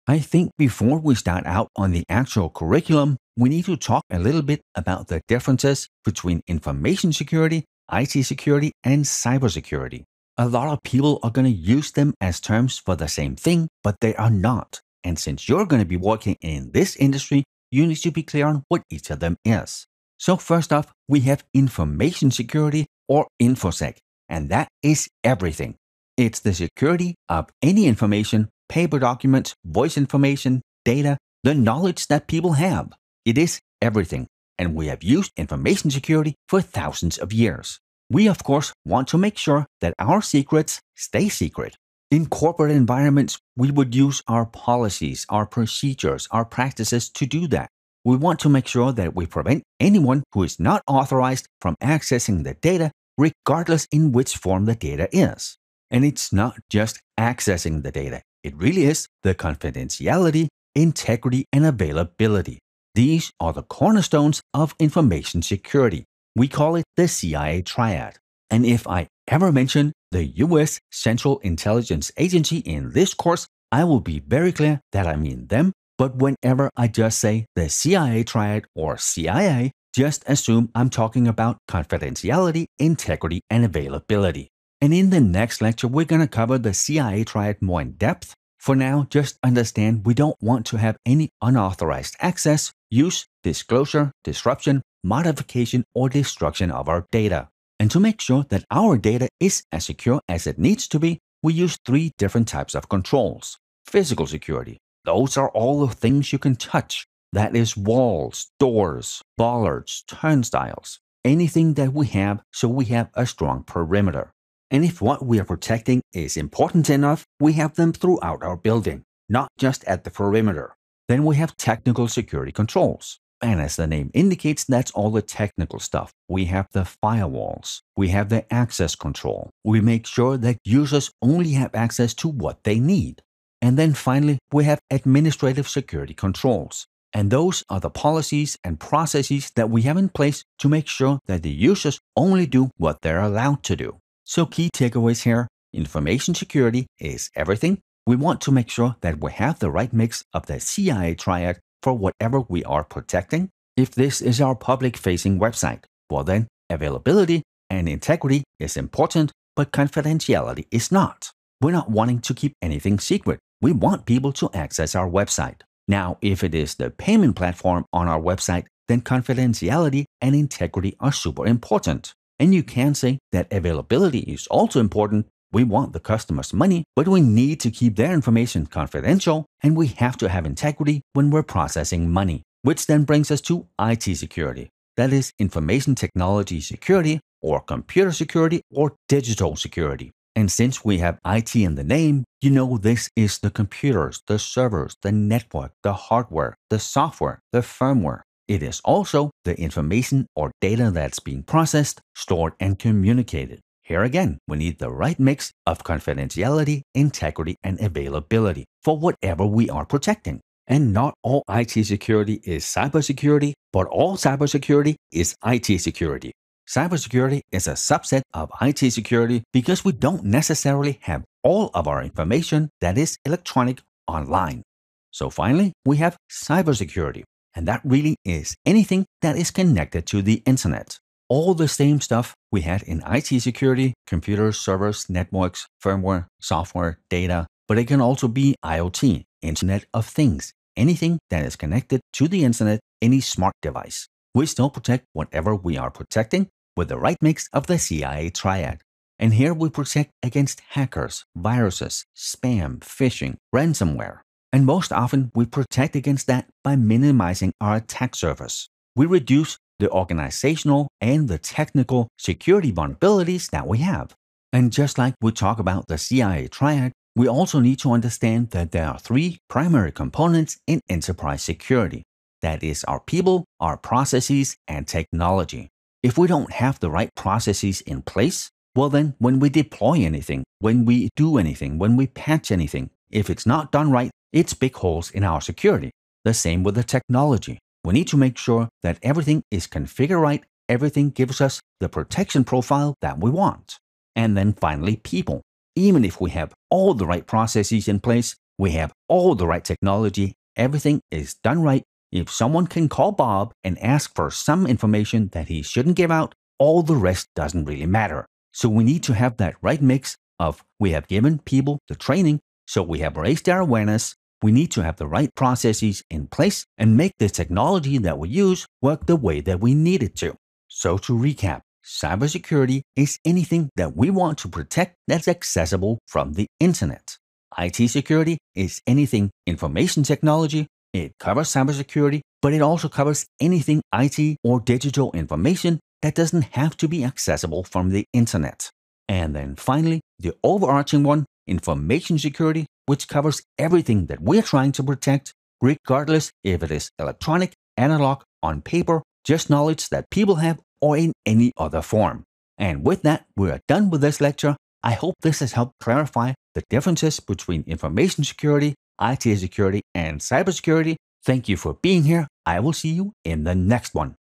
I think before we start out on the actual curriculum, we need to talk a little bit about the differences between information security, IT security, and cybersecurity. A lot of people are going to use them as terms for the same thing, but they are not. And since you're going to be working in this industry, you need to be clear on what each of them is. So first off, we have information security or InfoSec, and that is everything. It's the security of any information, paper documents, voice information, data, the knowledge that people have. It is everything, and we have used information security for thousands of years. We, of course, want to make sure that our secrets stay secret. In corporate environments, we would use our policies, our procedures, our practices to do that. We want to make sure that we prevent anyone who is not authorized from accessing the data, regardless in which form the data is. And it's not just accessing the data. It really is the confidentiality, integrity, and availability. These are the cornerstones of information security. We call it the CIA triad. And if I ever mention the U.S. Central Intelligence Agency in this course, I will be very clear that I mean them. But whenever I just say the CIA triad or CIA, just assume I'm talking about confidentiality, integrity, and availability. And in the next lecture, we're going to cover the CIA triad more in depth. For now, just understand we don't want to have any unauthorized access, use, disclosure, disruption, modification, or destruction of our data. And to make sure that our data is as secure as it needs to be, we use 3 different types of controls. Physical security. Those are all the things you can touch. That is walls, doors, bollards, turnstiles, anything that we have so we have a strong perimeter. And if what we are protecting is important enough, we have them throughout our building, not just at the perimeter. Then we have technical security controls. And as the name indicates, that's all the technical stuff. We have the firewalls. We have the access control. We make sure that users only have access to what they need. And then finally, we have administrative security controls. And those are the policies and processes that we have in place to make sure that the users only do what they're allowed to do. So key takeaways here, information security is everything. We want to make sure that we have the right mix of the CIA triad for whatever we are protecting. If this is our public-facing website, well then, availability and integrity is important, but confidentiality is not. We're not wanting to keep anything secret. We want people to access our website. Now, if it is the payment platform on our website, then confidentiality and integrity are super important. And you can say that availability is also important. We want the customer's money, but we need to keep their information confidential, and we have to have integrity when we're processing money, which then brings us to IT security. That is information technology security, or computer security, or digital security. And since we have IT in the name, you know this is the computers, the servers, the network, the hardware, the software, the firmware. It is also the information or data that's being processed, stored, and communicated. Here again, we need the right mix of confidentiality, integrity, and availability for whatever we are protecting. And not all IT security is cybersecurity, but all cybersecurity is IT security. Cybersecurity is a subset of IT security because we don't necessarily have all of our information that is electronic online. So finally, we have cybersecurity, and that really is anything that is connected to the internet. All the same stuff we had in IT security, computers, servers, networks, firmware, software, data, but it can also be IoT, Internet of Things, anything that is connected to the internet, any smart device. We still protect whatever we are protecting with the right mix of the CIA triad. And here we protect against hackers, viruses, spam, phishing, ransomware. And most often we protect against that by minimizing our attack surface. We reduce the organizational and the technical security vulnerabilities that we have. And just like we talk about the CIA triad, we also need to understand that there are 3 primary components in enterprise security. That is our people, our processes, and technology. If we don't have the right processes in place, well then when we deploy anything, when we do anything, when we patch anything, if it's not done right, it's big holes in our security. The same with the technology. We need to make sure that everything is configured right, everything gives us the protection profile that we want. And then finally, people. Even if we have all the right processes in place, we have all the right technology, everything is done right. If someone can call Bob and ask for some information that he shouldn't give out, all the rest doesn't really matter. So we need to have that right mix of we have given people the training, so we have raised their awareness, we need to have the right processes in place and make the technology that we use work the way that we need it to. So to recap, cybersecurity is anything that we want to protect that's accessible from the internet. IT security is anything information technology. It covers cybersecurity, but it also covers anything IT or digital information that doesn't have to be accessible from the internet. And then finally, the overarching one, information security, which covers everything that we're trying to protect, regardless if it is electronic, analog, on paper, just knowledge that people have, or in any other form. And with that, we are done with this lecture. I hope this has helped clarify the differences between information security, IT security, and cybersecurity. Thank you for being here. I will see you in the next one.